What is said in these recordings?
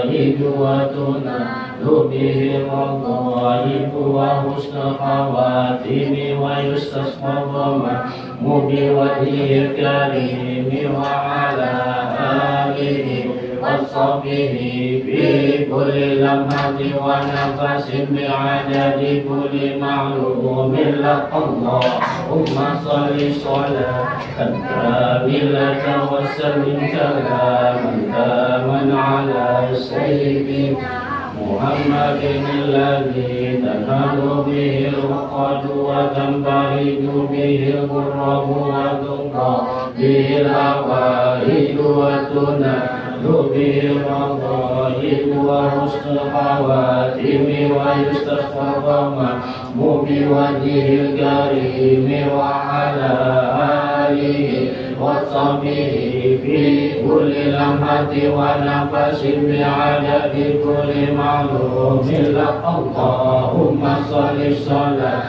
وتنال به الرغائب وحسن الخواتم ويستسقى الغمام بوجهه الكريم وعلى آله وصحبه في كل لمحة ونفس بعدد كل معلوم لك اللهم صل صلاة كاملة وسلم سلاما تاما على سيدنا محمد الذي تنال به العقد وتنبرد به الغرب وتنقى به الهوائج وتنال به الرغائب وحسن الخواتم ويستسقى الغمام بوجهه الكريم وعلى آله وصحبه في كل لمحة ونفس بعدد كل معلوم لك اللهم صل صلاة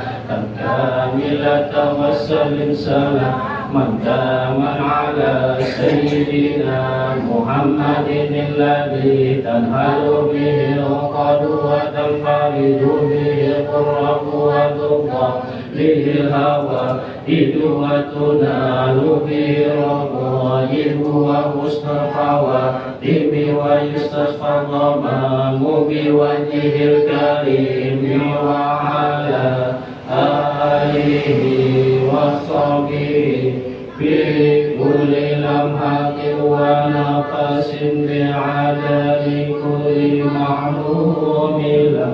كاملة وسلم سلاما تاما على سيدنا محمد الذي تنهل به العقد وتنفرد به القرب وتقى به الهوائج وتنال به الرغائب وحسن الخواتم ويستسقى الغمام بوجهه الكريم وعلى آله وصحبه في كل لمحة ونفس بعدد كل معلوم له.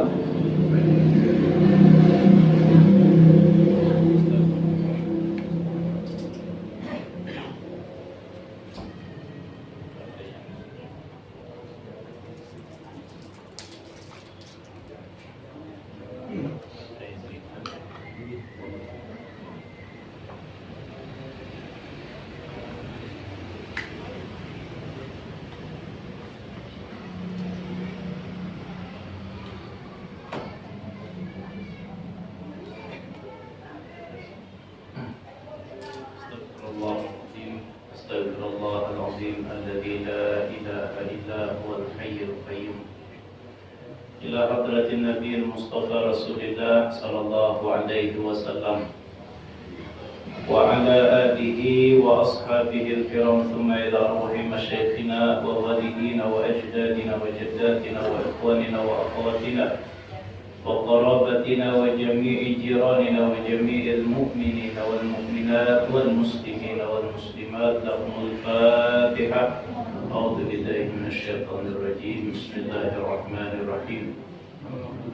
وعلى آله وأصحابه الكرام ثم إلى روح مشايخنا ووالدينا وأجدادنا وجداتنا وإخواننا وأخواتنا وقرابتنا وجميع جيراننا وجميع المؤمنين والمؤمنات والمسلمين والمسلمات لهم الفاتحة. أعوذ بالله من الشيطان الرجيم. بسم الله الرحمن الرحيم.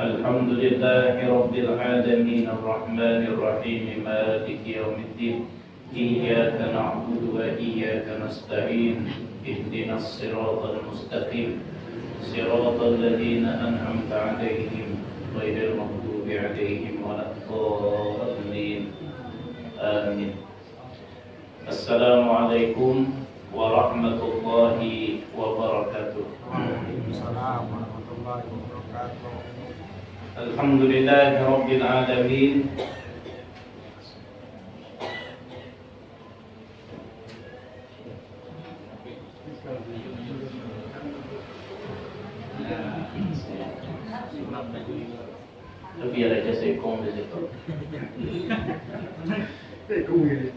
الحمد لله رب العالمين الرحمن الرحيم مالك يوم الدين إياك نعبد وإياك نستعين اهدنا الصراط المستقيم صراط الذين أنعمت عليهم غير المغضوب عليهم ولا الضالين آمين. السلام عليكم ورحمة الله وبركاته. السلام ورحمة الله وبركاته. الحمد لله رب العالمين. Biar aja sekong di situ. Sekong ini.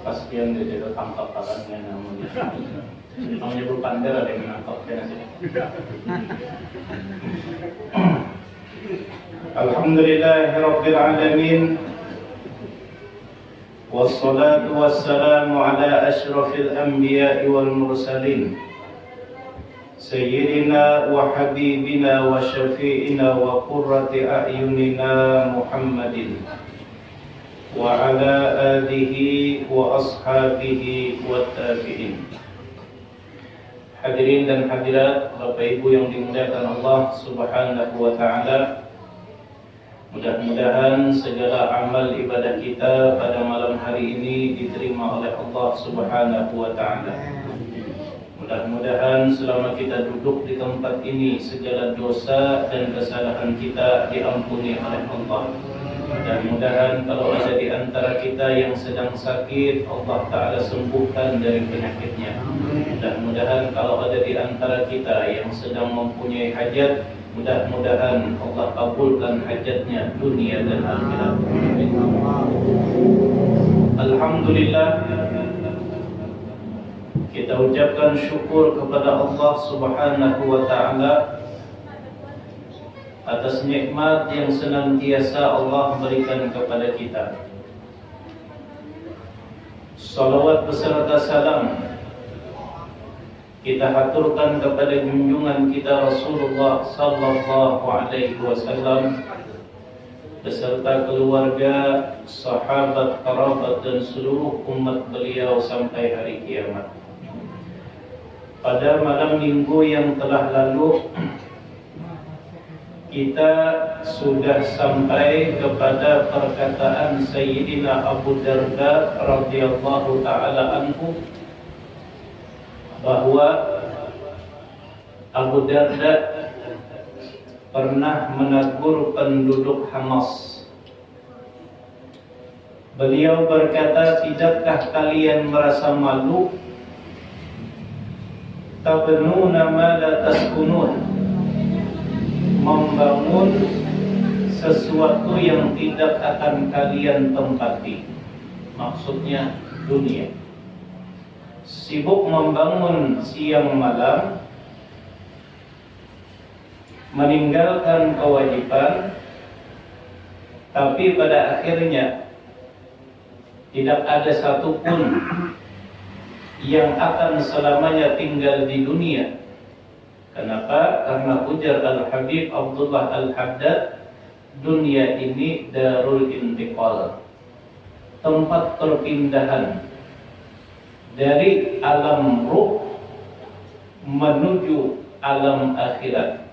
Pastian di situ tangkap tangannya namanya berpandar ada yang menangkapnya sih. Alhamdulillahirabbil alamin. Wassalatu wassalamu ala asyrafil anbiya'i wal mursalin Sayyidina wa habibina wa syafi'ina wa qurrati a'yunina Muhammadin wa ala alihi wa ashabihi wa tabi'in. Hadirin dan hadirat Bapak Ibu yang dimuliakan Allah Subhanahu wa ta'ala, mudah-mudahan segala amal ibadah kita pada malam hari ini diterima oleh Allah Subhanahu wa ta'ala. Mudah-mudahan selama kita duduk di tempat ini, segala dosa dan kesalahan kita diampuni oleh Allah. Mudah-mudahan kalau ada di antara kita yang sedang sakit, Allah Ta'ala sembuhkan dari penyakitnya. Mudah-mudahan kalau ada di antara kita yang sedang mempunyai hajat, mudah-mudahan Allah kabulkan hajatnya dunia dan akhirat. Alhamdulillah, kita ucapkan syukur kepada Allah Subhanahu wa Ta'ala atas nikmat yang senantiasa Allah berikan kepada kita. Salawat beserta salam kita haturkan kepada junjungan kita Rasulullah sallallahu alaihi wasallam beserta keluarga, sahabat, kerabat dan seluruh umat beliau sampai hari kiamat. Pada malam minggu yang telah lalu, kita sudah sampai kepada perkataan Sayyidina Abu Darda radhiyallahu ta'ala anhu, bahwa Abu Darda pernah menegur penduduk Hamas. Beliau berkata, tidakkah kalian merasa malu? Tabnuna ma la taskunun, membangun sesuatu yang tidak akan kalian tempati. Maksudnya dunia. Sibuk membangun siang malam, meninggalkan kewajiban, tapi pada akhirnya tidak ada satupun yang akan selamanya tinggal di dunia. Kenapa? Karena ujar Al-Habib Abdullah Al-Haddad, dunia ini darul intiqal, tempat perpindahan dari alam ruh menuju alam akhirat.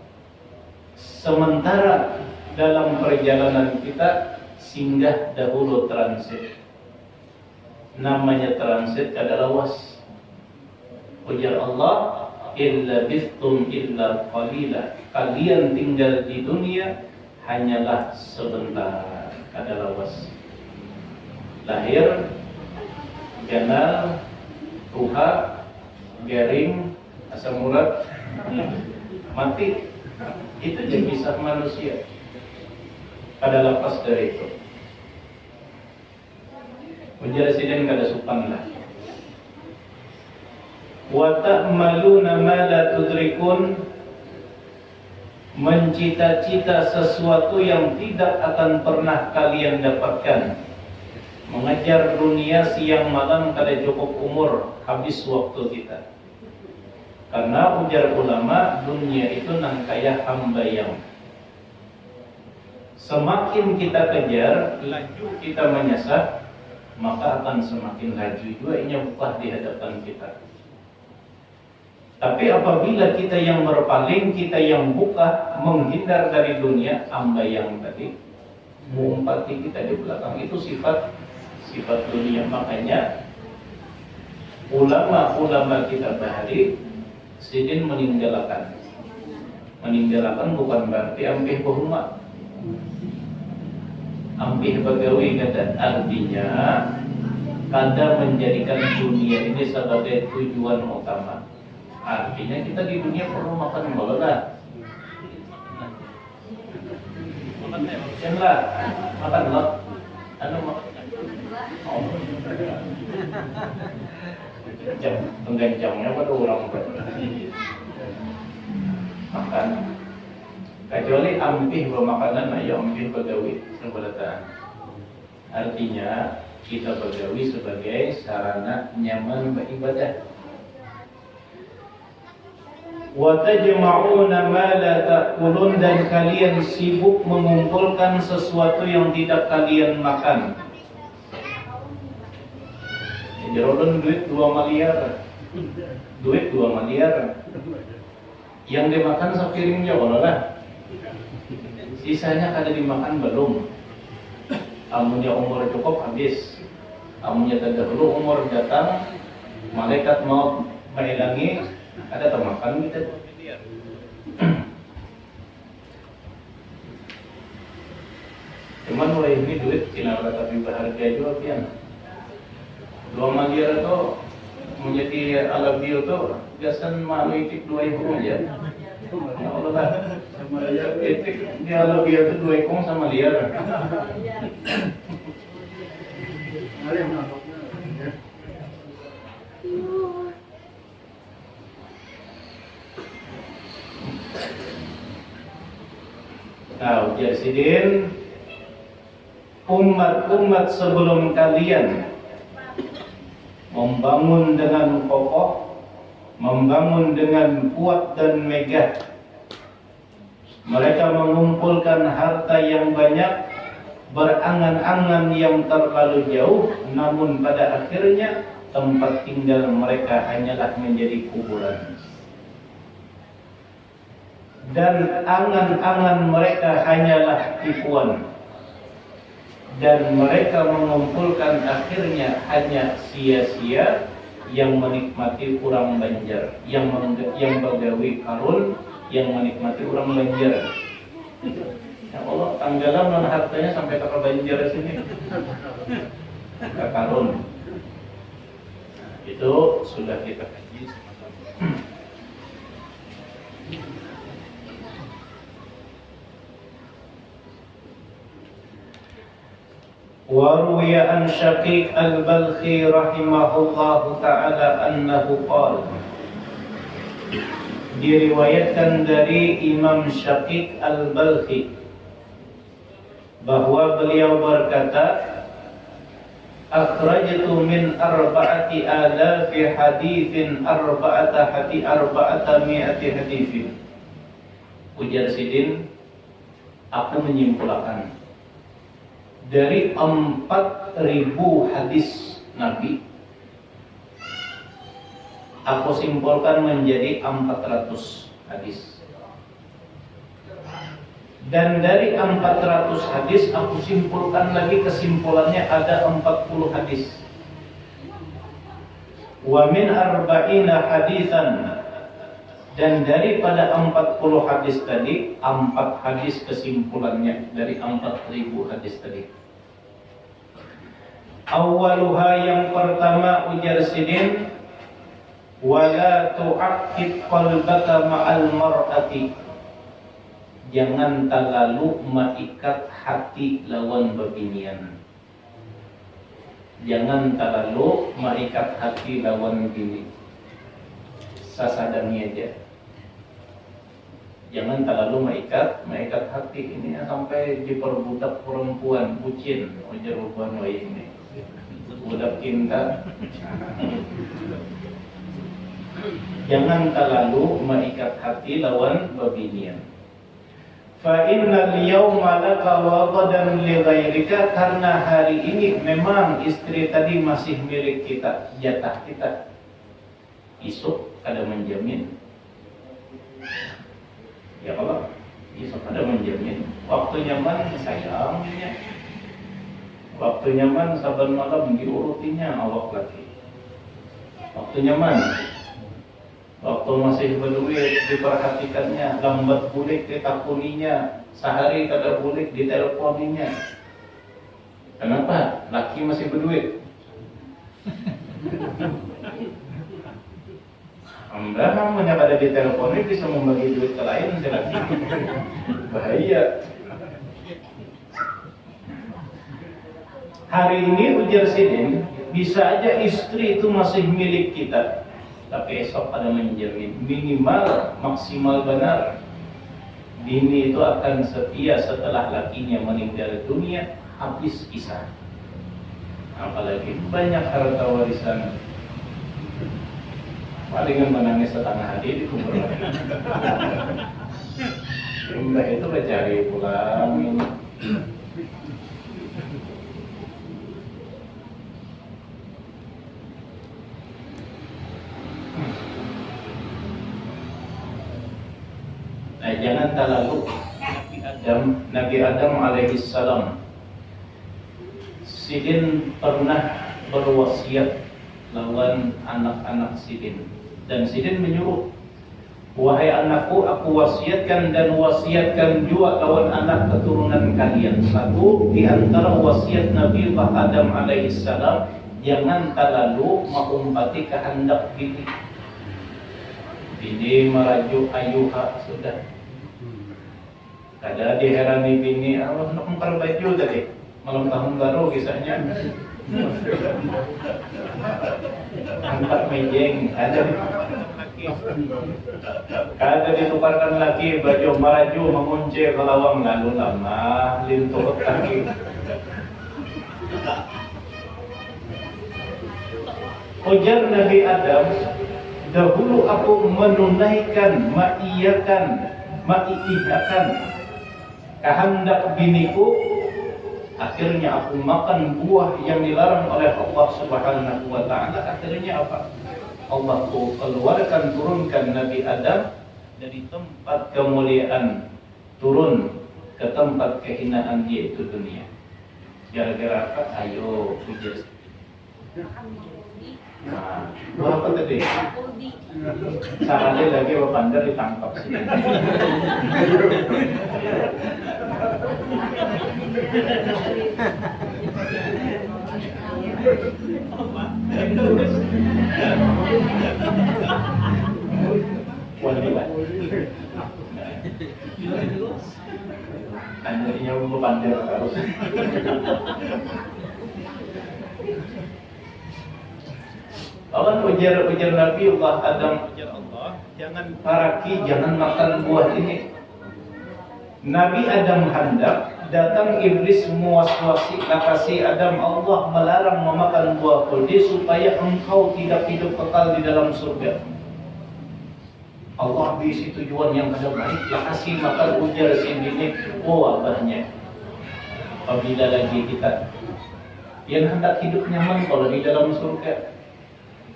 Sementara dalam perjalanan kita singgah dahulu transit. Namanya transit adalah was. Ujar Allah, illa bistum illa qalila, kalian tinggal di dunia hanyalah sebentar. Adalah was. Lahir, ganal, tuha, garing, asam urat, mati. Itu jadi kisah manusia. Ada lepas dari itu. Menjelaskan kada supan lah. Wa ta'maluna ma la tudrikun, mencita-cita sesuatu yang tidak akan pernah kalian dapatkan. Mengejar dunia siang malam kada cukup umur, habis waktu kita. Karena ujar ulama, dunia itu nang kaya hambayang. Semakin kita kejar, laju kita menyesat, maka akan semakin laju juga ini bukan di hadapan kita. Tapi apabila kita yang berpaling, kita yang buka, menghindar dari dunia, ambayang tadi, mengumpati kita di belakang, itu sifat dunia. Makanya ulama-ulama kita bahari sidin meninggalkan bukan berarti ampih berhormat, ampih bagawi kata, artinya kada menjadikan dunia ini sebagai tujuan utama. Artinya kita di dunia perlu makan bola. Janganlah makan lot. Anu makan. Oh. Penggancangnya pada orang makan. Kecuali ampih bermakanan, ayo ampih begawi sebelatan. Artinya kita begawi sebagai sarana nyaman beribadah. Wa tajma'una ma la ta'kulun, dan kalian sibuk mengumpulkan sesuatu yang tidak kalian makan. Jerolan duit 2 miliar. Duit 2 miliar. Yang dimakan sepiringnya lah. Sisanya kada dimakan belum. Amunnya umur cukup habis. Amunnya terdahulu umur datang, malaikat mau menghilangi, Ada temakan kita. Cuman mulai ini duit kenapa tapi berharga juga pian. 2 miliar itu menjadi alabio itu biasan malu itik 2 ekor aja. Ya Allah lah. Itik di alabio itu 2 ekor sama liar. Nah, ujar sidin, umat-umat sebelum kalian membangun dengan kokoh, membangun dengan kuat dan megah. Mereka mengumpulkan harta yang banyak, berangan-angan yang terlalu jauh, namun pada akhirnya tempat tinggal mereka hanyalah menjadi kuburan. Dan angan-angan mereka hanyalah tipuan. Dan mereka mengumpulkan akhirnya hanya sia-sia, yang menikmati orang banjar, yang bagawi karun, yang menikmati orang banjar. Ya Allah, tanggalan non hartanya sampai ke banjar sini, ke karun. Itu sudah kita kaji. وروي عن شقيق البلخي رحمه الله تعالى أنه قال, diriwayatkan dari Imam Syaqiq Al-Balkhi bahwa beliau berkata, akhrajtu min 4,000 haditsin 400 haditsin. Ujar sidin, aku menyimpulkan dari 4.000 hadis Nabi, aku simpulkan menjadi 400 hadis. Dan dari 400 hadis aku simpulkan lagi, kesimpulannya ada 40 hadis. Wa min 40 hadisan, dan daripada 40 hadis tadi, 4 hadis kesimpulannya dari 4.000 hadis tadi. Awaluha, yang pertama, ujar sidin, wala tu'aqqid qalbaka ma'al mar'ati, jangan terlalu mengikat hati lawan bebinian. Jangan terlalu mengikat hati lawan bini. Sasadani aja. Jangan terlalu mengikat hati ini sampai diperbudak perempuan bucin, ujar perempuan ini. Budak cinta. Jangan terlalu mengikat hati lawan bebinian. Fa innal yawma laka wa ghadan li ghairika, karena hari ini memang istri tadi masih milik kita, jatah kita. Esok ada menjamin. Ya Allah, esok ada menjamin. Waktu nyaman sayangnya. Waktu nyaman saban malam diurutinya awak lagi. Waktu nyaman, waktu masih berduit diperhatikannya, lambat bulik ditakuninya, sehari kada bulik diteleponinya. Kenapa? Laki masih berduit. Anda namanya kada diteleponi bisa membagi duit ke lain laki. Bahaya. Hari ini ujar sidin, bisa aja istri itu masih milik kita, tapi esok ada menjamin, minimal maksimal benar, bini itu akan setia setelah lakinya meninggal dunia, habis kisah. Apalagi banyak harta warisan, palingan menangis setengah hati di kuburan. Mbak itu mencari pulang ini. Nah, jangan terlalu. Nabi Adam alaihissalam, sidin pernah berwasiat lawan anak-anak sidin. Dan Sidin menyuruh, wahai anakku, aku wasiatkan dan wasiatkan juga kawan anak keturunan kalian. Satu di antara wasiat Nabi Adam alaihissalam, jangan terlalu mengumpati kehendak bini. Bini merajuk ayuha sudah. Kada diherani bini, Allah nak memperbaju tadi. Malam tahun baru kisahnya. Angkat mejeng, kada ditukarkan lagi baju maraju mengunci kelawang lalu lama lintuh kaki. Ujar Nabi Adam, dahulu aku menunaikan, maiyakan kehendak biniku, akhirnya aku makan buah yang dilarang oleh Allah Subhanahu wa taala. Akhirnya apa? Allah keluarkan, turunkan Nabi Adam dari tempat kemuliaan turun ke tempat kehinaan, yaitu dunia. Gara-gara apa? Ayo puji. Nah, apa tadi? Sarannya lagi Bandar ditangkap sini. Wanita. Anjirnya mau Bandar terus. Allah ujar Nabi Allah Adam, ujar Allah, jangan paraki, jangan makan buah ini. Nabi Adam hendak, datang iblis muwaswasi, kasih Adam, Allah melarang memakan buah kuldi supaya engkau tidak hidup kekal di dalam surga. Allah bisi tujuan yang kada baik, kasih makan ujar sini, abahnya. Apabila lagi kita yang hendak hidup nyaman kalau di dalam surga,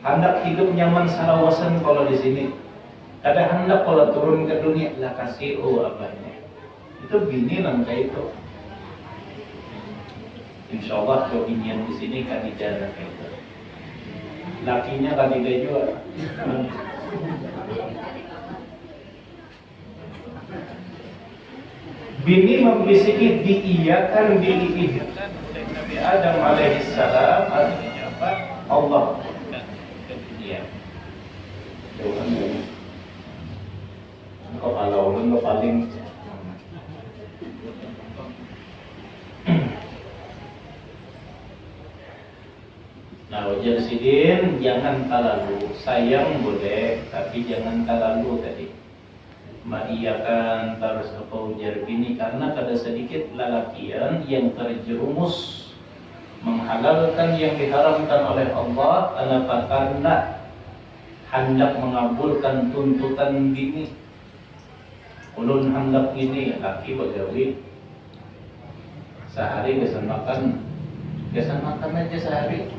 hendak hidup nyaman sarawasan kalau di sini, kada hendak kalau turun ke dunia, lah kasih abahnya. Itu bini langkah itu. Insya Allah kebinian di sini Khadijah langkah itu. Lakinya Khadijah juga. Bini membisiki diiyakan, diiyakan oleh Nabi Adam alaihissalam. Artinya apa? Allah ke dunia. Jauhan dulu. Kalau lu paling nah, ujar Sidin, jangan terlalu sayang boleh, tapi jangan terlalu tadi. Maiyakan terus apa ujar bini, karena ada sedikit lelakian yang terjerumus menghalalkan yang diharamkan oleh Allah. Kenapa? Karena hendak mengabulkan tuntutan bini. Ulun hendak ini laki begawi sehari kesan makan aja sehari.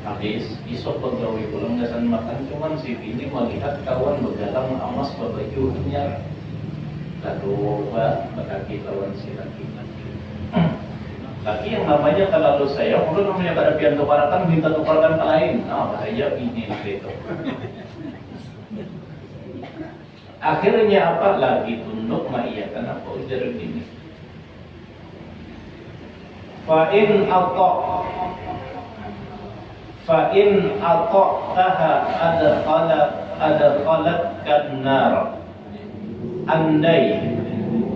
Habis isok pegawai pulang gasan makan, cuman si bini melihat kawan begalang amas bajunya, lalu berkaki kawan si laki. Laki yang namanya terlalu sayang, udah namanya kada pian tukarkan, minta tukarkan ke lain. Nah, bahaya bini gitu. Akhirnya apa lagi tunduk maiyakan apa ujar bini. Fa'in ato'taha adakhalat kannar. Andai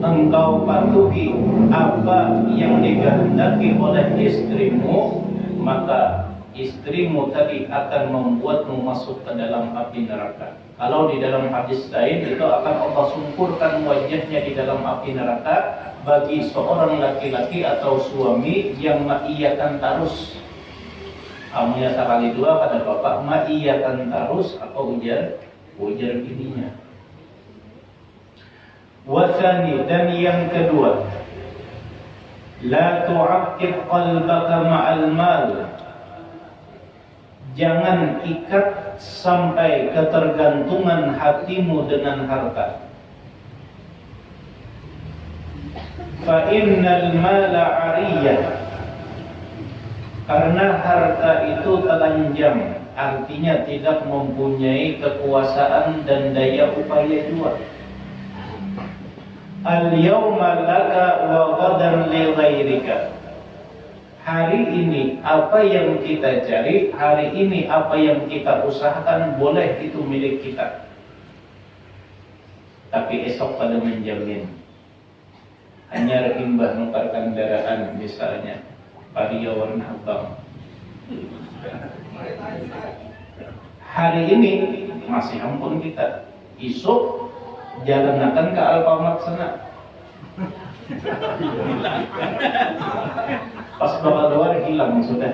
engkau patuhi apa yang dikehendaki oleh istrimu, maka istrimu tadi akan membuatmu masuk ke dalam api neraka. Kalau di dalam hadis lain itu akan Allah sungkurkan wajahnya di dalam api neraka bagi seorang laki-laki atau suami yang maiyakan tarus. Amunya sekali dua kata bapak, maiyakan tarus apa ujar bininya. Wasani, dan yang kedua, la tu'aqqid qalbaka ma'al mal. Jangan ikat sampai ketergantungan hatimu dengan harta. Fa innal mala 'ariyah. Karena harta itu telanjang. artinya tidak mempunyai kekuasaan dan daya upaya jual. Al-yawma laka wa ghadan li ghairika. Hari ini apa yang kita cari, hari ini apa yang kita usahakan, boleh itu milik kita. Tapi esok pada menjamin. Hanya imbah nukar kendaraan misalnya, vario warna abang. Hari ini masih ampun kita, esok jalan akan ke Alfamart sana. Pas bakal keluar hilang sudah.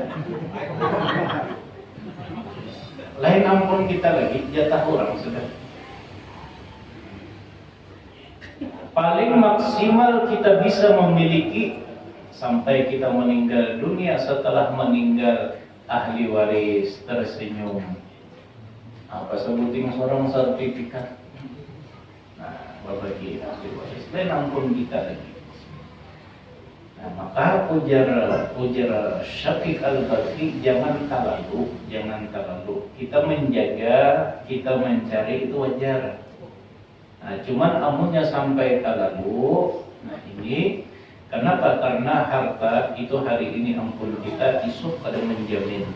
Lain ampun kita lagi, jatah orang sudah. Paling maksimal kita bisa memiliki sampai kita meninggal dunia, setelah meninggal ahli waris tersenyum. Apa sebutin seorang sertifikat. Nah, bagi ahli waris, lain ampun kita lagi. Nah, maka ujar Syafiq Al-Balkhi, jangan terlalu. Kita menjaga, kita mencari itu wajar. Nah, cuman amunnya sampai terlalu. Nah, ini kenapa? Karena harta itu hari ini ampun kita, esok ada menjamin.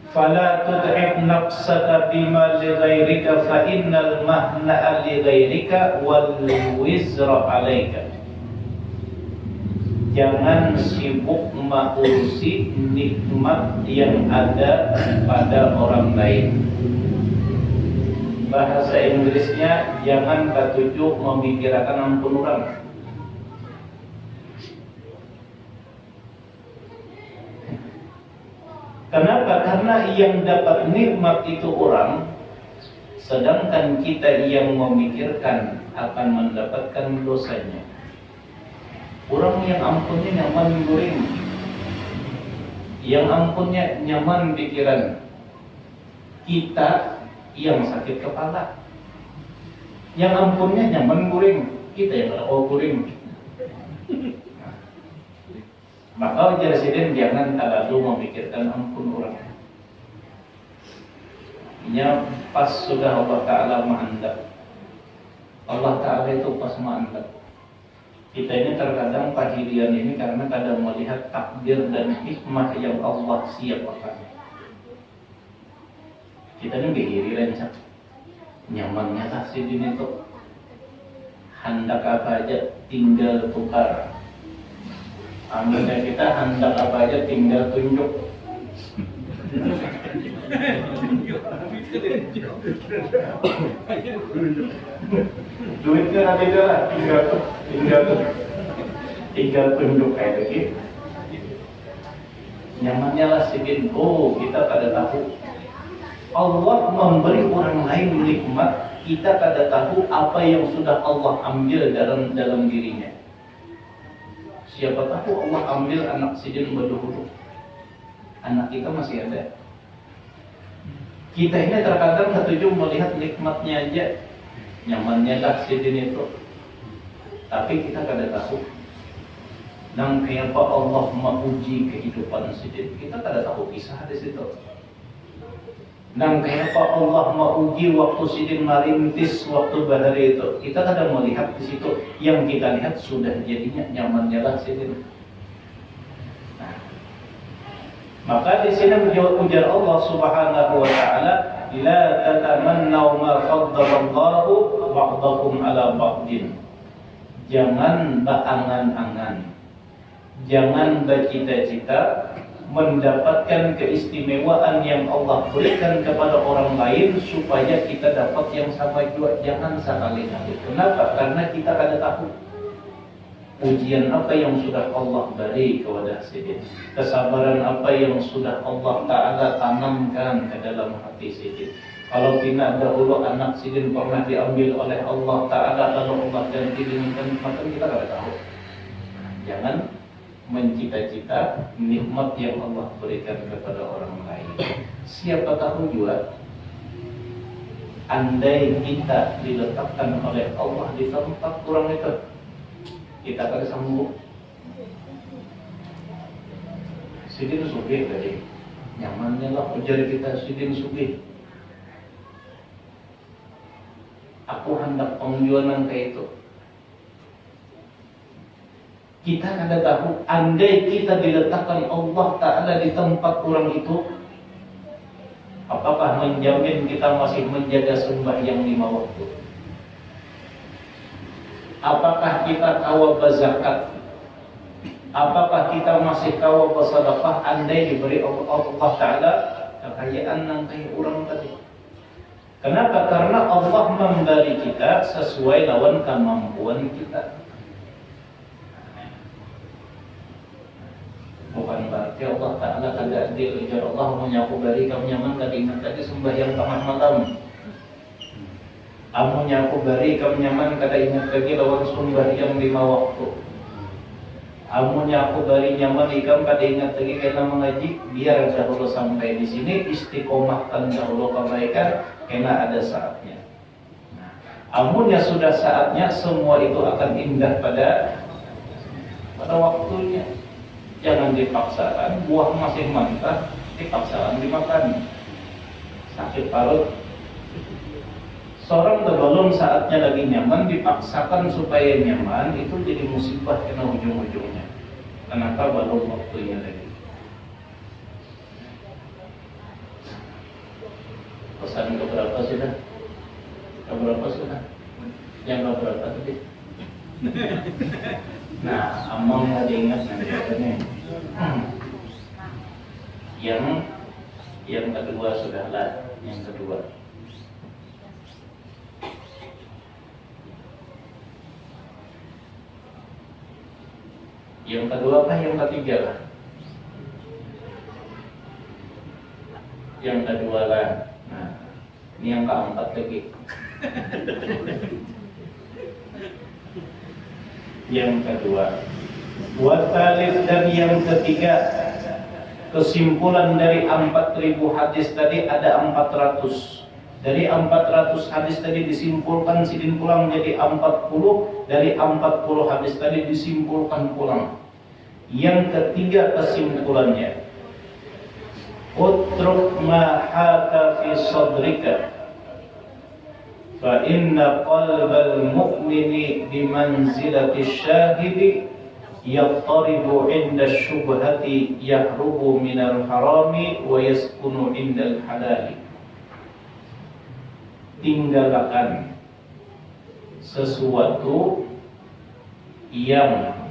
Fala tud'ib nafsaka bima li ghairika fa innal mahna'a li ghairika wal wizra 'alaika. Jangan sibuk mengurusi nikmat yang ada pada orang lain. Bahasa Inggrisnya, jangan ketujuh memikirkan ampun orang. Kenapa? Karena yang dapat nikmat itu orang, sedangkan kita yang memikirkan akan mendapatkan dosanya. Orang yang ampunnya nyaman goreng, yang ampunnya nyaman pikiran. Kita yang sakit kepala, yang ampunnya nyaman goreng, kita yang nggak mau goreng. Maka Presiden jangan terlalu memikirkan ampun orang. Ini pas sudah Allah Ta'ala mengandap. Allah Ta'ala itu pas mengandap. Kita ini terkadang pahirian ini karena kadang melihat takdir dan hikmah yang Allah siapkan. Kita ini bihiri rencak. Nyamannya lah si dunia itu. Hendak apa aja tinggal tukar. Ambilnya kita hendak apa aja tinggal tunjuk. Duitnya ada lah, tinggal tunjuk kayak gitu. Nyamannya lah sedikit. Oh, kita kada tahu. Allah memberi orang lain nikmat, kita kada tahu apa yang sudah Allah ambil dalam dirinya. Siapa tahu Allah ambil anak sidin berdahulu. Anak kita masih ada. Kita ini terkadang ketujuh melihat nikmatnya aja, nyamannya lah sidin itu. Tapi kita kada tahu. Dan kenapa Allah menguji kehidupan sidin, kita kada tahu kisah di situ. Dan kenapa Allah menguji waktu sidin merintis waktu bahari itu, kita kada melihat di situ. Yang kita lihat sudah jadinya nyamannya lah sidin. Nah, maka di sini ujar Allah Subhanahu wa Ta'ala, la tatamannaw ma faddalallahu ba'dakum ala ba'din. Jangan berangan-angan, jangan bercita-cita mendapatkan keistimewaan yang Allah berikan kepada orang lain supaya kita dapat yang sama juga. Jangan sekali-kali. Kenapa? Karena kita kada tahu ujian apa yang sudah Allah beri kepada sidin, kesabaran apa yang sudah Allah Ta'ala tanamkan ke dalam hati sidin. Kalau tidak dahulu anak sidin pernah diambil oleh Allah Ta'ala lalu Allah ganti dengan maka kita kada tahu. Jangan mencita-cita nikmat yang Allah berikan kepada orang lain. Siapa tahu juga andai kita diletakkan oleh Allah di tempat kurang itu, kita akan sanggup. Sidin sugih tadi, Nyamannya lah ujar kita Sidin Sugih. Aku hendak pengjualan kayak itu. Kita kada tahu, andai kita diletakkan Allah Ta'ala di tempat orang itu, apakah menjamin kita masih menjaga sembahyang 5 waktu? Apakah kita kawal berzakat? Apakah kita masih kawal bersedekah andai diberi Allah Ta'ala kekayaan yang kayak orang tadi? Kenapa? Karena Allah memberi kita sesuai lawan kemampuan kita. Bukan berarti Allah Ta'ala kada adil. Ujar Allah menyaku beri kamu nyaman kada ingat tadi sembahyang tengah malam. Amunnya aku beri kamu nyaman kada ingat lagi lawan sembahyang 5 waktu. Amunnya aku beri nyaman ikam kada ingat lagi kena mengaji. Biar dahulu sampai di sini istiqomahkan dahulu kebaikan. Kena ada saatnya. Nah, amunnya sudah saatnya, semua itu akan indah pada waktunya. Jangan dipaksakan, buah masih mentah, dipaksakan dimakan. Sakit parut. Seorang belum saatnya lagi nyaman, dipaksakan supaya nyaman, itu jadi musibah kena ujung-ujungnya. Kenapa belum waktunya lagi? Pesan keberapa sudah? Keberapa sudah? Yang keberapa tadi? Nah, amang ada ingat nanti katanya. Yang kedua sudahlah, yang kedua. Yang kedua apa? Yang ketiga lah. Yang kedua lah. Nah, ini yang keempat lagi. Yang kedua. Wasalif dan yang ketiga. Kesimpulan dari 4.000 hadis tadi ada 400. Dari 400 hadis tadi disimpulkan sidin pulang jadi 40. Dari 40 hadis tadi disimpulkan pulang. Yang ketiga kesimpulannya, utruk ma haka fi sadrika fa inna qalbal mu'mini bimanzilati syahidi yattaribu inda syubhati yahrubu minal harami wa yaskunu indal halali. Tinggalkan sesuatu yang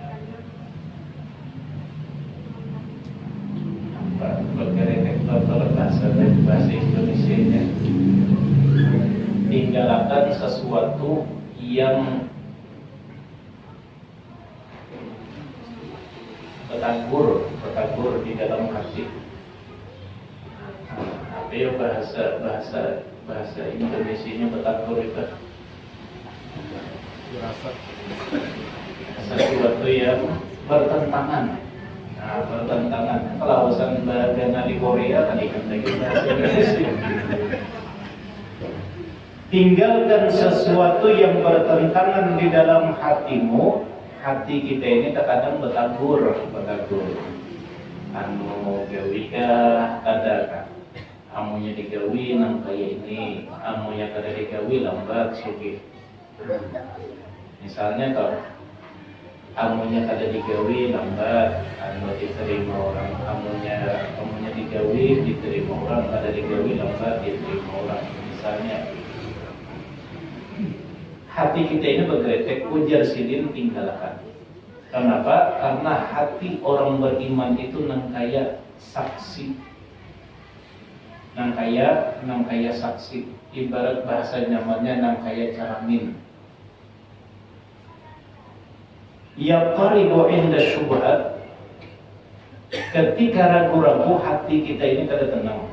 bahasa Indonesia-nya. Tinggalkan sesuatu yang bertabur di dalam hati. Apa ya bahasa Indonesia-nya bertabur itu? Sesuatu yang bertentangan. Nah, bertentangan. Kalau urusan bahasa di Korea tadi kan bahasa Indonesia. Tinggalkan sesuatu yang bertentangan di dalam hatimu. Hati kita ini terkadang bertabur. Anu gawi kah kadakan. Amunya digawi nang kayak ini, amunya kada digawi lambat sugih. Misalnya kalau amunya kada digawi lambat, anu diterima orang, amunya digawi diterima orang, kada digawi lambat diterima orang. Misalnya hati kita ini bergeretek, ujar sidin tinggalkan. Kenapa? Karena hati orang beriman itu nang kaya saksi. Nang kaya saksi. Ibarat bahasa nyamannya nang kaya caramin. Yaqaribu inda syubhat. Ketika ragu-ragu hati kita ini kada tenang.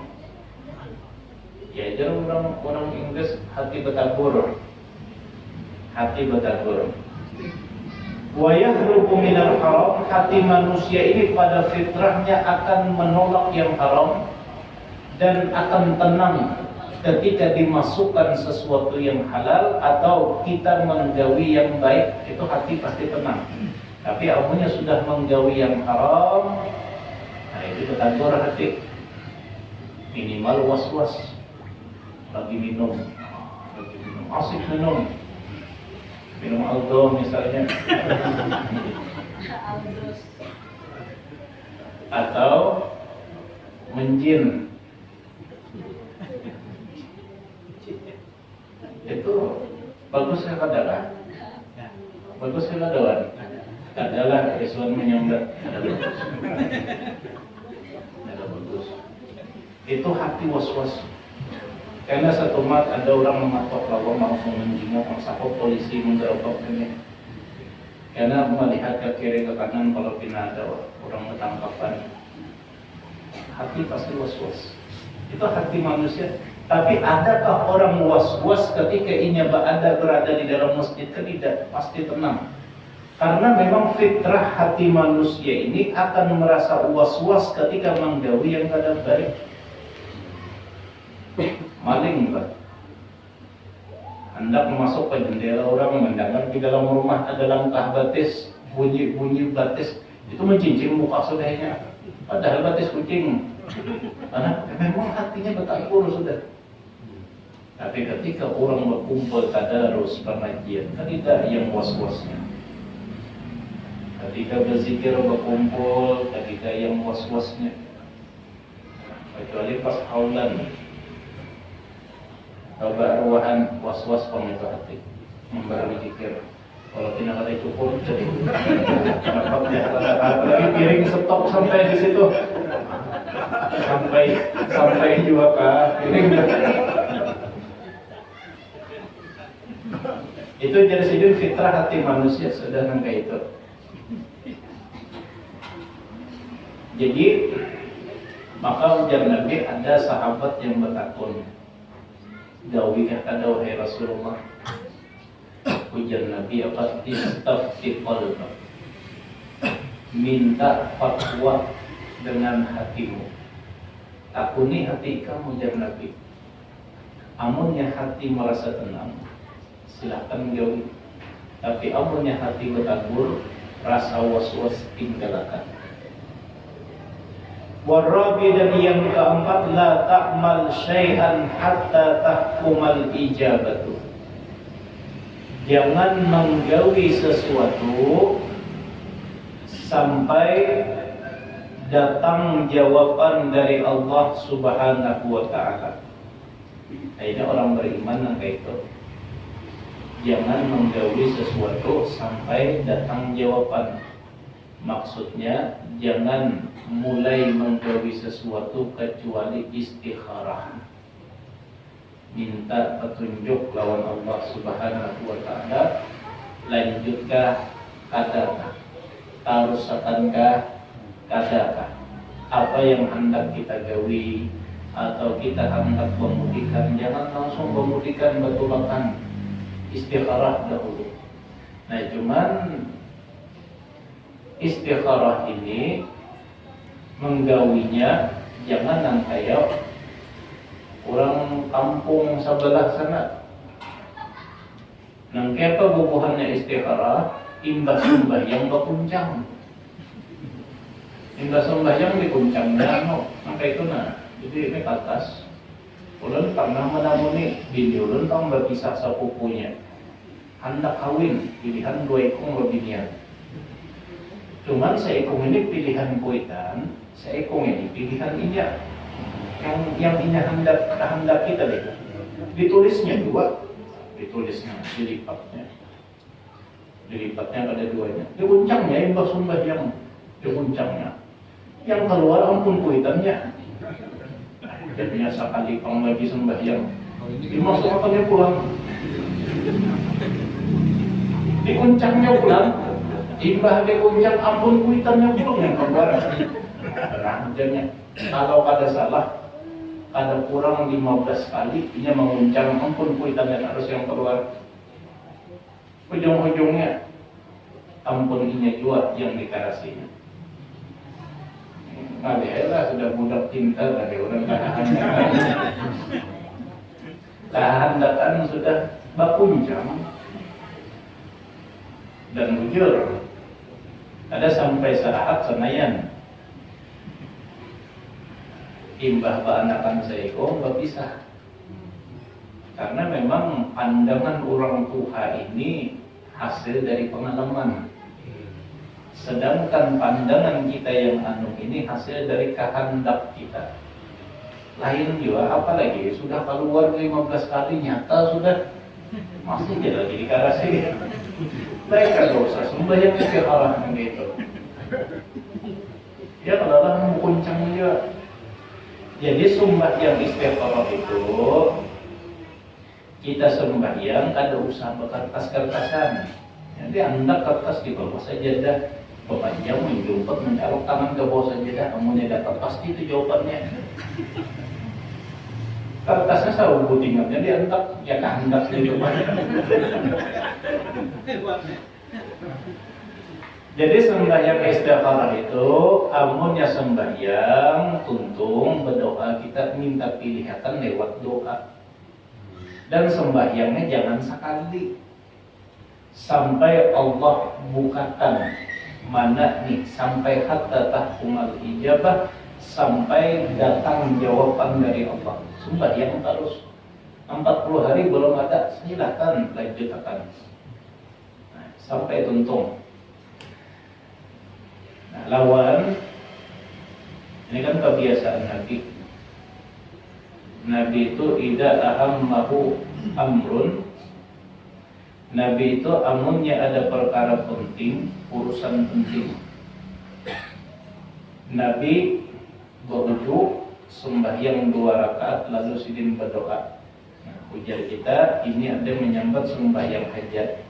Ya jangan orang Inggris hati bertabur. Wa yahrubu minal haram. Hati manusia ini pada fitrahnya akan menolak yang haram dan akan tenang ketika dimasukkan sesuatu yang halal atau kita menggawi yang baik, itu hati pasti tenang. Tapi amunya sudah menggawi yang haram, nah itu bertabur hati. minimal was-was lagi minum asik minum Aldo misalnya atau menjin itu bagus ya kadalah bagus ya kadawan adalah Islam menyambat adalah bagus itu hati was-was karena satu mat ada orang mematok lawan langsung menjenguk sakop polisi mengerotok ini karena melihat ke kiri ke kanan kalau pina ada orang ketangkapan hati pasti was-was itu hati manusia. Tapi adakah orang was-was ketika ia berada di dalam masjid? Tidak, pasti tenang. Karena memang fitrah hati manusia ini akan merasa was-was ketika menggawi yang kadang baik. Maling Pak, hendak masuk ke jendela orang, mendengar di dalam rumah ada langkah batis, bunyi batis, itu mencincin muka saudaranya. Padahal batis kucing. Karena memang hatinya bertakbur sudah. Tapi ketika orang berkumpul tadarus pengajian, tidak yang was-wasnya. Ketika berzikir berkumpul, ketika yang was-wasnya. Kecuali pas haulan, coba arwahan was-was itu hati, memberi zikir. Kalau tidak ada cukup, jadi dapatnya apalagi piring stop sampai di situ, sampai juga piring. Itu jadi sejujurnya fitrah hati manusia sudah kayak itu. Jadi maka ujar Nabi, ada sahabat yang bertakun, gawi kata wahai Rasulullah. Ujar Nabi, apa istafti qalbak, minta fatwa dengan hatimu. Takuni hati kamu, ujar Nabi. Amunnya hati merasa tenang, silahkan gawi. Tapi amunnya hati bertakbur, rasa was-was tinggalkan. Warabi, dan yang keempat, la ta'mal syai'an hatta tahkumal ijabatu. Jangan menggawi sesuatu sampai datang jawaban dari Allah Subhanahu wa ta'ala. Ini orang beriman yang kayak itu. Jangan menggawi sesuatu sampai datang jawaban. Maksudnya jangan mulai menggawi sesuatu kecuali istikharah, minta petunjuk lawan Allah Subhanahu wa ta'ala. Lanjutkah kadakah, tarusakankah kadakah, apa yang hendak kita gawi atau kita hendak memudikan, jangan langsung memudikan batulakan, istikharah dahulu. Nah cuman istikharah ini menggawinya jangan yang kayak orang kampung sebelah sana. Nang kepa bubuhannya istikharah, imbas sembahyang berkuncang. Imbas sembahyang dikuncangnya, sampai itu nah. Jadi ini ke atas. Ulun pernah menamuni bini ulun tong berpisah sepupunya. Hendak kawin, pilihan dua ekong berbinian. Cuman seekong ini pilihan kuitan, seekong ini pilihan inyak. Yang inyak hendak kita deh. Ditulisnya dua, ditulisnya dilipatnya ada duanya. Dikuncangnya imbas sembahyang, dikuncangnya. Yang keluar ampun kuitannya. Jadinya sekali lagi sembahyang, dimasukkannya pulang. Dikuncangnya pulang. Imbah dikuncang ampun kuitannya pulang yang keluar. Ranjanya. Kalau ada salah, ada kurang 15 kali, ini menguncang ampun kuitannya harus yang keluar. Ujung-ujungnya ampun ini juga yang dikarasinya. Nah, sudah budak cinta dari orang tahan sudah bakuncang. Dan jujur, ada sampai saat Senayan Imbah anakan saya nggak bisa. Karena memang pandangan orang tua ini hasil dari pengalaman. Sedangkan pandangan kita yang ini hasil dari kehendak kita. Lain juga, apalagi sudah keluar 15 kali nyata sudah masih aja lagi dikarasi. Mereka dosa sembahyang istiqarah gitu. Ya kalau Allah mau kuncang juga. Jadi sembahyang istiqarah itu kita sembahyang ada usaha kertas-kertasan. Jadi anda kertas di bawah sajadah, bapak jam menjumpat mencolok tangan ke bawah sajadah, kamu dapat pasti itu jawabannya. Kertasnya selalu budingan, jadi antak ya kehendak itu. Jadi sembahyang istiqarah itu amunnya sembahyang tuntung berdoa kita minta pilihan lewat doa. Dan sembahyangnya jangan sekali sampai Allah bukakan mana nih sampai hatta tahkumal ijabah, sampai datang jawaban dari Allah. Sembahyang terus 40 hari belum ada, silakan lanjutkan sampai tuntung. Nah, lawan ini kan kebiasaan Nabi. Nabi itu idza ahammahu amrun. Nabi itu amunnya ada perkara penting, urusan penting, Nabi berujuk sembahyang 2 rakaat lalu sidin berdoa. Nah, ujar kita ini ada menyambat sembahyang hajat,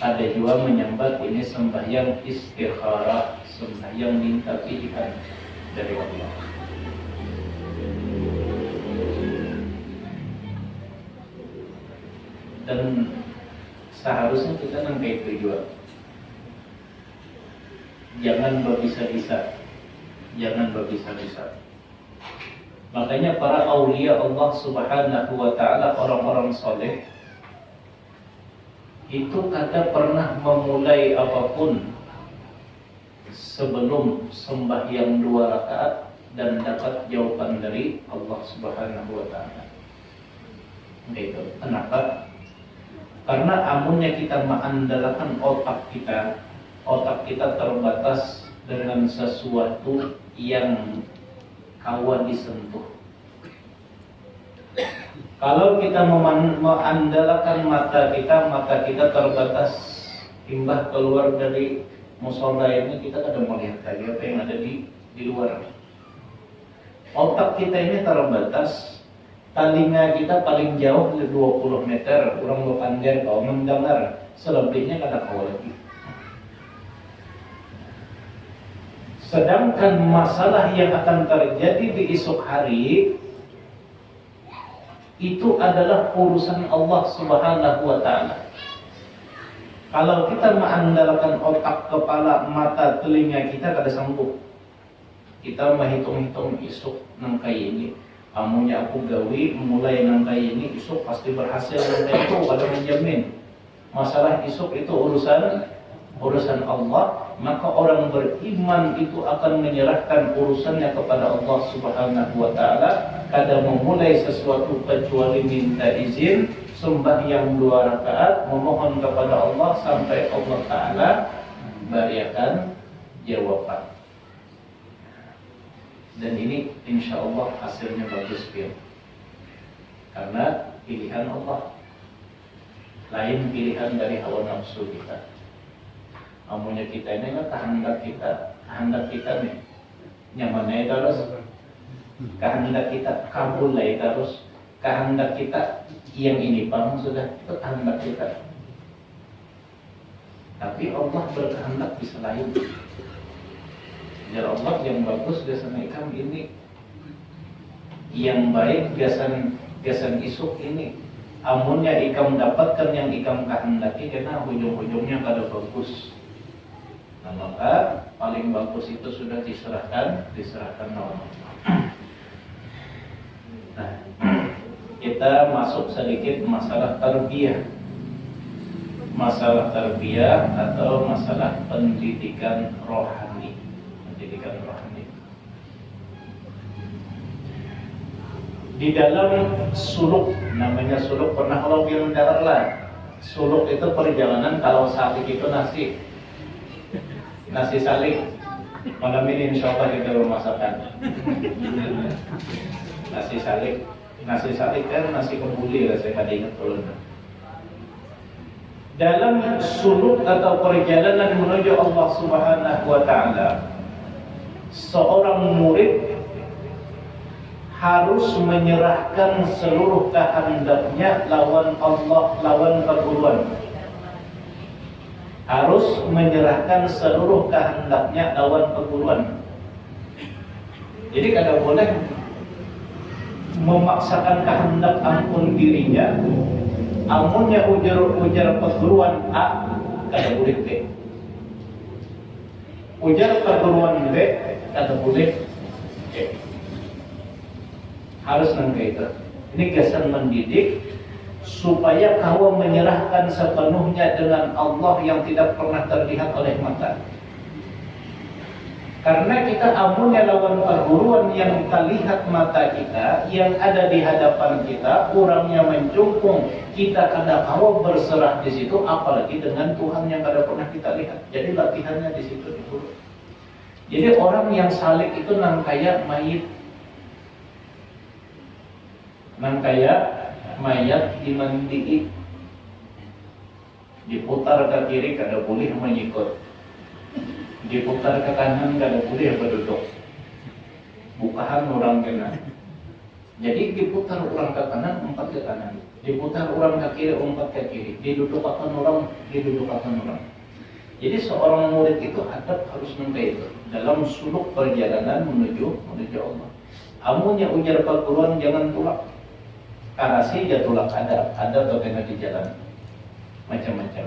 ada juga menyambat ini sembahyang istikharah, sembahyang minta pilihan dari Allah. Dan seharusnya kita nangkai tujuan. Jangan berbisa-bisa. Jangan berbisa-bisa. Makanya para aulia Allah Subhanahu wa taala, orang-orang soleh itu kata pernah memulai apapun sebelum sembahyang 2 rakaat dan dapat jawaban dari Allah Subhanahu wa taala. Gitu. Kenapa? Karena amunnya kita mengandalkan otak kita terbatas dengan sesuatu yang kawan disentuh. Kalau kita mengandalkan mata kita terbatas, imbah keluar dari musola ini kita kadang melihat lagi apa yang ada di luar. Otak kita ini terbatas. Telinga kita paling jauh 20 meter, orang berpandang kau mendengar, selebihnya kada kau lagi. Sedangkan masalah yang akan terjadi di esok hari itu adalah urusan Allah Subhanahu wa taala. Kalau kita mengandalkan otak, kepala, mata, telinga kita kada sanggup. Kita menghitung-hitung esok nangkai ini. Amunnya aku gawi mulai nangkai ini isuk pasti berhasil nangkai itu, kalau menjamin. Masalah isuk itu urusan Allah, maka orang beriman itu akan menyerahkan urusannya kepada Allah Subhanahu wa taala. Kada memulai sesuatu kecuali minta izin, sembahyang 2 rakaat, memohon kepada Allah sampai Allah taala berikan jawaban. Dan ini insya Allah hasilnya bagus ya. Karena pilihan Allah, lain pilihan dari hawa nafsu kita. Amunnya kita ini kan kehendak kita nih nyamannya terus, kehendak kita kabul terus, kehendak kita yang ini paham sudah, itu kehendak kita. Tapi Allah berkehendak bisa lain. Ya Allah yang bagus gasan ikam ini, yang baik gasan isuk ini. Amunnya ikam dapatkan yang ikam kehendaki, karena ujung-ujungnya kada bagus. Nah, maka paling bagus itu sudah diserahkan Allah. Nah, kita masuk sedikit masalah tarbiyah. Masalah tarbiyah atau masalah pendidikan rohani. Di dalam suluk, namanya suluk, pernah kalau bilang darat lah. Suluk itu perjalanan, kalau salik itu nasi salik. Malam ini insya Allah kita masakan nasi salik kan nasi kebuli, saya kada ingat kalau dalam suluk atau perjalanan menuju Allah Subhanahu wa Ta'ala, seorang murid harus menyerahkan seluruh kehendaknya lawan Allah, lawan perguruan. Harus menyerahkan seluruh kehendaknya lawan perguruan. Jadi kada boleh memaksakan kehendak ampun dirinya. Amunnya ujar perguruan A, kada boleh B. Ujar perguruan B, kada boleh C. Harus nangka itu. Ini kesan mendidik supaya kau menyerahkan sepenuhnya dengan Allah yang tidak pernah terlihat oleh mata. Karena kita amunnya lawan perguruan yang terlihat mata kita, yang ada di hadapan kita, orangnya mencungkung, kita kada kau berserah di situ, apalagi dengan Tuhan yang kada pernah kita lihat. Jadi latihannya di situ dulu. Jadi orang yang salik itu nang kaya mayit. Nang kaya mayat dimandii, diputar ke kiri kada boleh mengikut, diputar ke kanan kada boleh berduduk, bukahan orang kena. Jadi diputar orang ke kanan, empat ke kanan, diputar orang ke kiri, empat ke kiri, didudukkan orang, didudukkan orang. Jadi seorang murid itu adab harus nangka itu dalam suluk perjalanan menuju Allah. Amunnya ujar perguruan jangan tulak. Karasi jatuhlah ada bagaimana di jalan macam-macam.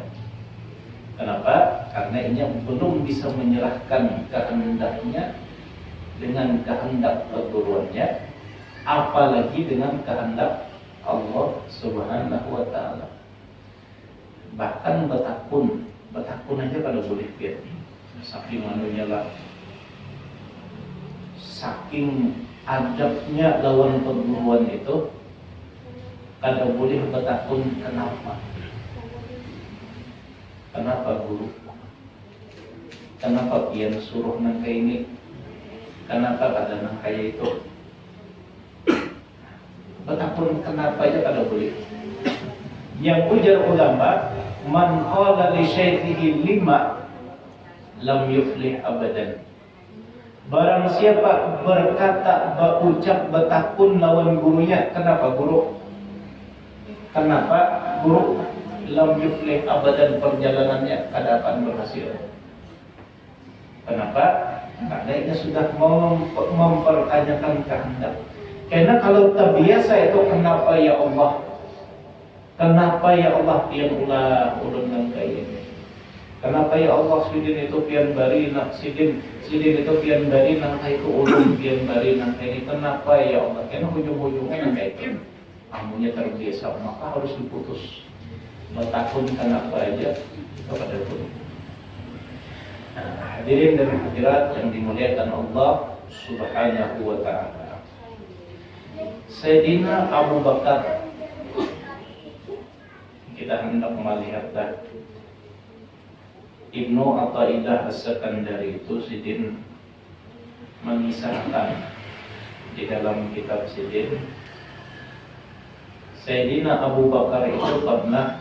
Kenapa? Karena ini belum bisa menyerahkan kehendaknya dengan kehendak perguruannya, apalagi dengan kehendak Allah Subhanahu wa Ta'ala. Bahkan betakun aja kalau boleh biar saking manunya lah, saking adabnya lawan perguruan itu. Kada boleh bertakun kenapa? Kenapa guru? Kenapa pian suruh nang kaya ini? Kenapa kada nang kaya itu? Bertakun kenapa aja kada boleh. Yang ujar ulama, man qala li syaikhihi lima lam yuflih abadan. Barang siapa berkata, berucap, bertakun lawan gurunya, kenapa guru? Kenapa guru? Lam yuflih abadan, perjalanannya kada akan berhasil. Kenapa? Karena ini sudah mempertanyakan kehendak. Karena kalau terbiasa itu kenapa ya Allah? Kenapa ya Allah pian ulun nang kaya ini? Kenapa ya Allah sidin itu pian bari nak sidin itu pian bari nang kaya itu ulun pian bari nang kaya ini? Kenapa ya Allah? Karena hujung-hujungnya nang kaya itu. Amunnya terbiasa, maka harus diputus. Bertakun kenapa aja kepada Tuhan. Nah, hadirin dan hadirat yang dimuliakan Allah Subhanahu wa Ta'ala. Sayyidina Abu Bakar, kita hendak melihat Ibnu Athaillah As-Sakandari itu sidin mengisahkan di dalam kitab sidin, Sayyidina Abu Bakar itu pernah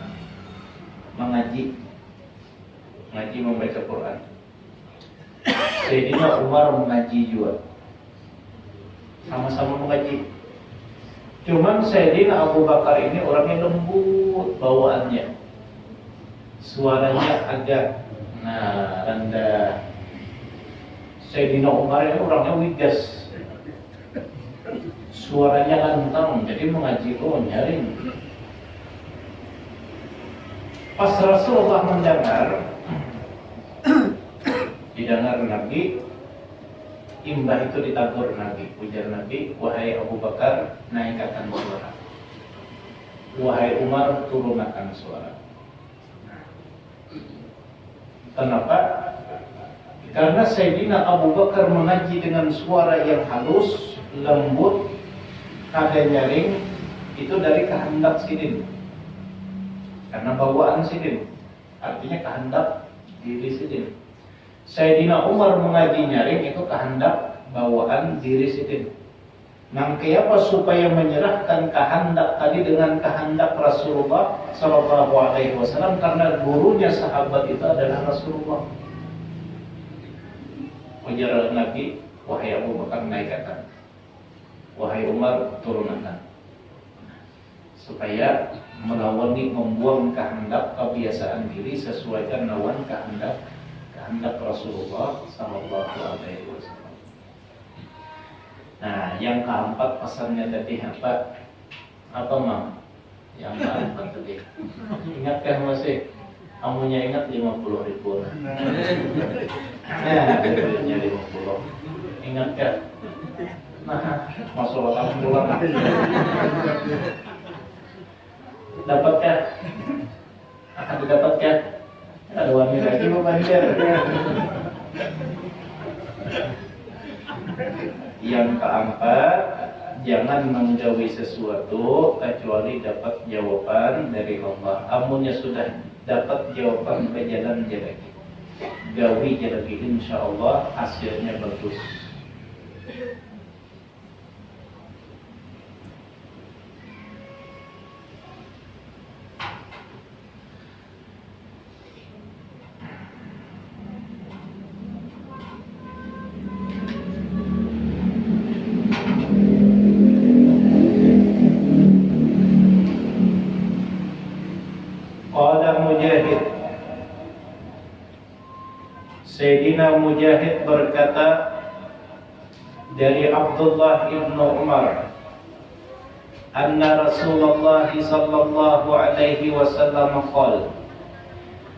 mengaji membaca Quran. Sayyidina Umar mengaji juga, sama-sama mengaji. Cuman Sayyidina Abu Bakar ini orangnya lembut bawaannya, suaranya agak rendah. Sayyidina Umar ini orangnya wigas, suaranya lantang, jadi mengaji nyaring. Pas Rasulullah mendengar, didengar Nabi, imbah itu ditagur Nabi, ujar Nabi, wahai Abu Bakar, naikkan suara. Wahai Umar, turunkan suara. Kenapa? Karena Sayyidina Abu Bakar mengaji dengan suara yang halus, lembut, nada nyaring itu dari kehendak sidin, karena bawaan sidin, artinya kehendak diri sidin. Sayyidina Umar mengaji nyaring itu kehendak bawaan diri sidin. Kenapa supaya menyerahkan kehendak tadi dengan kehendak Rasulullah Sallallahu Alaihi Wasallam, karena gurunya sahabat itu adalah Rasulullah. Ujar Nabi, wahai Abu Bakar naikkan, wahai Umar turunkan, supaya melawani membuang kehendak kebiasaan diri, sesuaikan lawan kehendak Rasulullah Sallallahu Alaihi Wasallam. Nah, yang keempat pesannya tadi apa? Apa Mam? Yang keempat tadi. Ingatkah masih? Amunya ingat 50.000. Nah, bedanya 50. Ingatkah? Nah, masalah kamu pulang. Dapatkah? Akan didapatkah? Ada wanita lagi mau banjir. Yang keempat, jangan menggawi sesuatu kecuali dapat jawaban dari Allah. Amunnya sudah dapat jawaban ke jalan lagi, gawi lagi, insya Allah hasilnya bagus. Sayyidina Mujahid berkata dari Abdullah ibn Umar, anna Rasulullah sallallahu alaihi wasallam qala,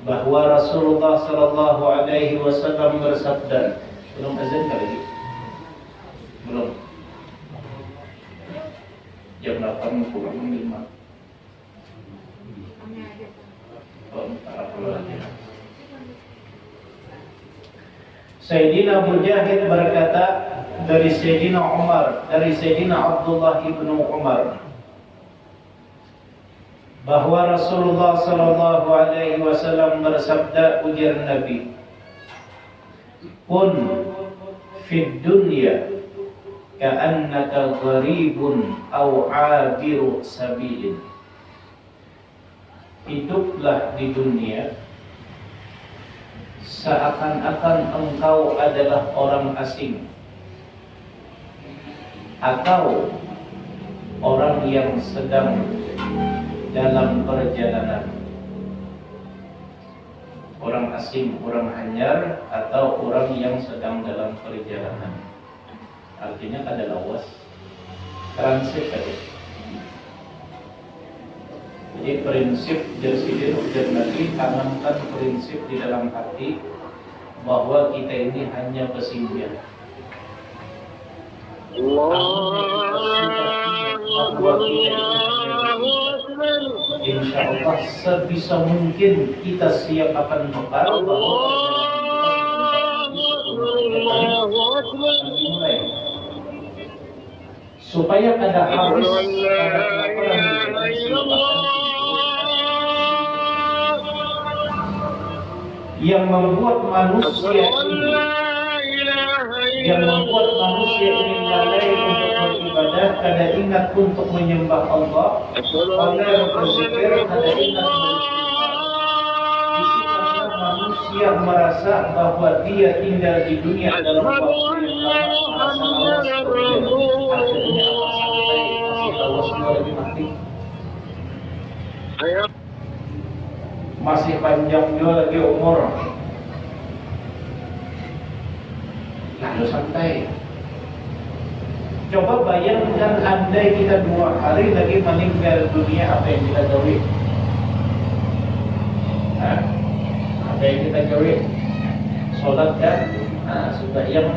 bahwa Rasulullah sallallahu alaihi wasallam bersabda. Belum azan kali? Belum. Jam 8:45. Sayyidina Mujahid berkata dari Sayyidina Umar, dari Sayyidina Abdullah ibnu Umar, bahwa Rasulullah sallallahu alaihi wasallam bersabda, ujar Nabi, kun fid dunya ka'annaka gharibun aw 'abiru sabilin. Hiduplah di dunia seakan-akan engkau adalah orang asing atau orang yang sedang dalam perjalanan. Orang asing, orang hanyar, atau orang yang sedang dalam perjalanan. Artinya kada lawas, transit tadi. Jadi prinsip dari ujar Nabi, tanamkan prinsip di dalam hati bahwa kita ini hanya pesinggah. Insya Allah sebisa mungkin kita siap akan bekal bahwa mulai supaya ada harus yang membuat manusia ini lalai untuk beribadah, kada ingat untuk menyembah Allah, pada berzikir, kada ingat beristighfar. Disitulah manusia merasa bahwa dia tinggal di dunia dalam waktu yang lama, merasa awas bekerja. Akhirnya apa sampai masih awas lagi mati. Masih panjang juga lagi umur, lalu santai. Coba bayangkan andai kita 2 hari lagi meninggal dunia, apa yang kita gawe? Apa yang kita gawe? Sholat kan? Sembahyang.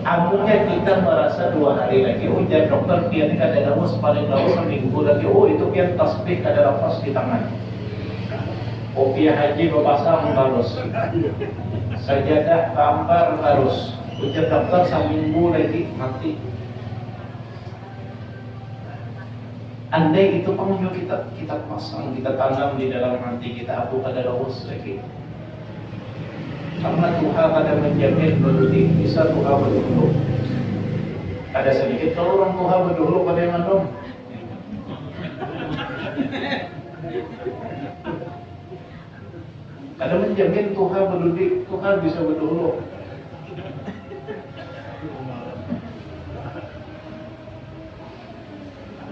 Amunnya kita merasa 2 hari lagi, ujar dokter pian kada lawas, paling lawas seminggu lagi. Oh itu pian tasbih kada lawas di tangan. Kopiah haji bepasang harus, sajadah kampar harus. Ujar dokter seminggu lagi mati. Andai itu pengunjung kita pasang, kita tanam di dalam hati kita, aku adalah lagi. Karena Tuhan ada menjamin berarti bisa Tuhan berdulu. Ada sedikit kalau orang Tuhan berdulu pada yang mandom. Ada menjamin Tuhan berdulu, Tuhan bisa berdulu.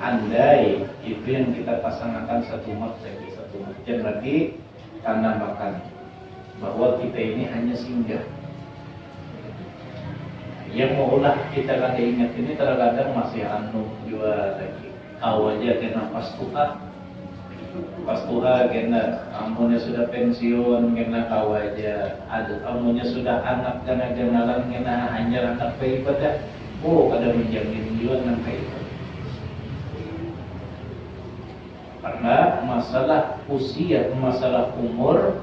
Andai itu yang kita pasangkan satu macam lagi karena makan bahwa kita ini hanya singgah. Yang maulah kita lagi ingat ini terkadang masih juga lagi. Awaja kena pas Tuhan kena amunnya sudah pensiun kena kawaja, ada amunnya sudah anak kena kenalan kena hanya anak ibadah. Oh, ada menjamin juga nang ibadah. Karena masalah usia, masalah umur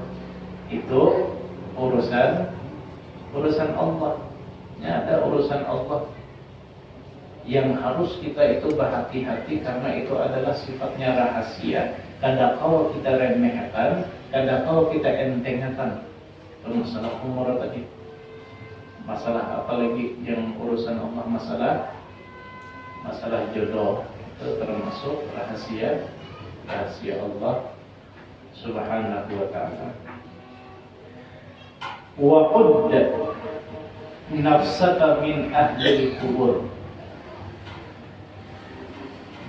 itu urusan Allah. Ya, ada urusan Allah yang harus kita itu berhati-hati karena itu adalah sifatnya rahasia. Kadang kalau kita remehkan, kadang kalau kita entengkan. Masalah umur tadi, masalah apalagi yang urusan Allah, masalah jodoh itu termasuk rahasia Allah Subhanahu wa ta'ala. Wa quddat nafsaka min ahli kubur,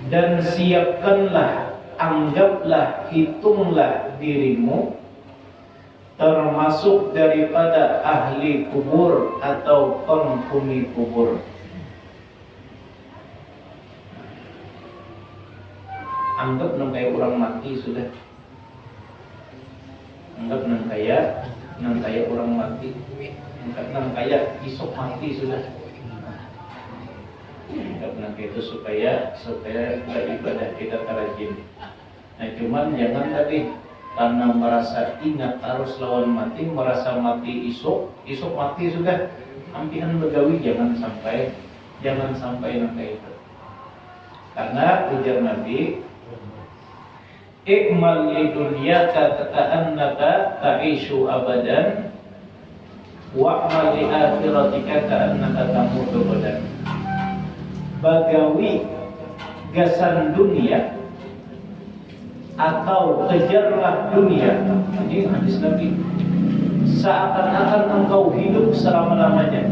dan siapkanlah, anggaplah, hitunglah dirimu termasuk daripada ahli kubur atau penghuni kubur. Anggap nang kayak orang mati sudah. Anggap nang kayak orang mati. Anggap nang kayak isok mati sudah. Anggap nang kayak itu supaya ibadah kita terajin. Nah, cuman jangan tadi karena merasa ingat harus lawan mati, merasa mati isok mati sudah. Ampihan begawi jangan sampai nang kayak itu. Karena ujar Nabi, ikmal li dunyaka ka'annaka ta'ishu abadan wa'mal li akhiratika ka'annaka tamutu abadan. Bagawi gasan dunia atau kejarlah dunia. Ini hadis Nabi. Seakan-akan engkau hidup selama-lamanya.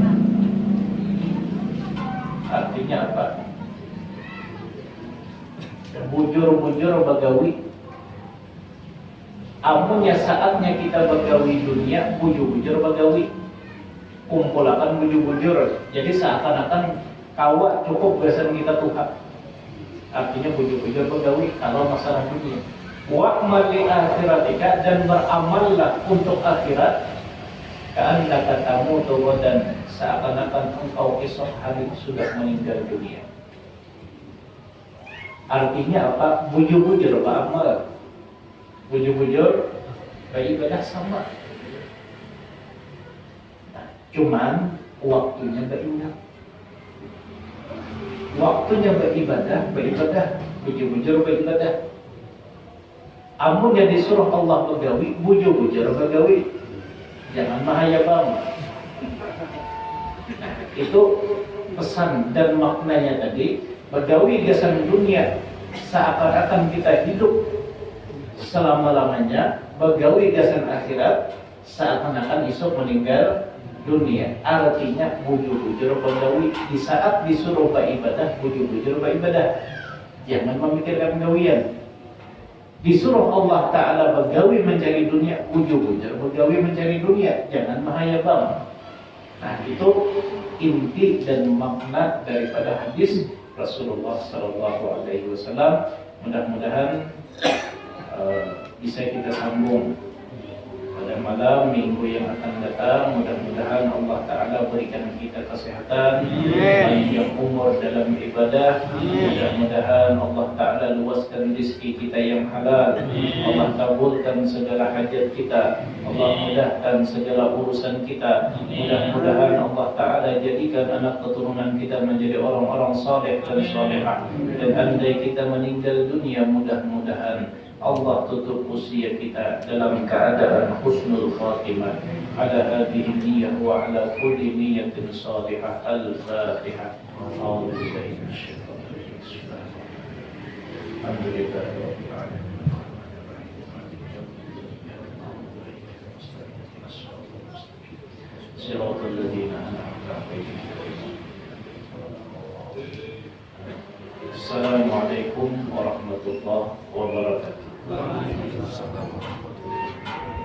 Artinya apa? Bujur-bujur bagawi. Amunnya saatnya kita bagawi dunia, bujur-bujur bagawi, kumpulakan bujur-bujur. Jadi seakan-akan kawat cukup gasan kita Tuhan. Artinya bujur-bujur bagawi kalau masalah dunia. Wa'mal li akhiratika, dan beramallah untuk akhirat. Ka'annaka tamutu dan seakan-akan engkau esok hari sudah meninggal dunia. Artinya apa? Bujur-bujur beramal. Bujur-bujur beribadah sama. Nah, cuman waktunya beribadah. Waktunya beribadah, bujur-bujur beribadah. Amun yang disuruh Allah begawi, bujur-bujur begawi. Jangan bahaya banget. Nah, itu pesan dan maknanya tadi. Begawi gasan dunia, seakan-akan kita hidup selama-lamanya. Begawi gasan akhirat, seakan-akan esok meninggal dunia. Artinya bujur-bujur begawi. Di saat disuruh beribadah, bujur-bujur beribadah. Jangan memikirkan gawian. Disuruh Allah Ta'ala begawi mencari dunia, bujur-bujur begawi mencari dunia. Jangan bahaya banget. Nah, itu inti dan makna daripada hadis Rasulullah Sallallahu Alaihi Wasallam. Mudah-mudahan bisa kita sambung pada malam minggu yang akan datang. Mudah-mudahan Allah Ta'ala berikan kita kesehatan, panjang umur dalam ibadah. Mudah-mudahan Allah Ta'ala luaskan rezeki kita yang halal. Allah kabulkan segala hajat kita. Allah mudahkan segala urusan kita. Mudah-mudahan Allah Ta'ala jadikan anak keturunan kita menjadi orang-orang saleh dan salehah. Dan andai kita meninggal dunia, mudah-mudahan Allah tutup usia kita dalam keadaan husnul khatimah. Ala hadhihi niyyah wa ala kulli niyyatin salihah. Al-Fatihah. A'udzu billahi minasyaitonir rajim. Alhamdulillahi rabbil alamin. Shiratal ladzina an'amta 'alaihim. Assalamualaikum warahmatullahi wabarakatuh.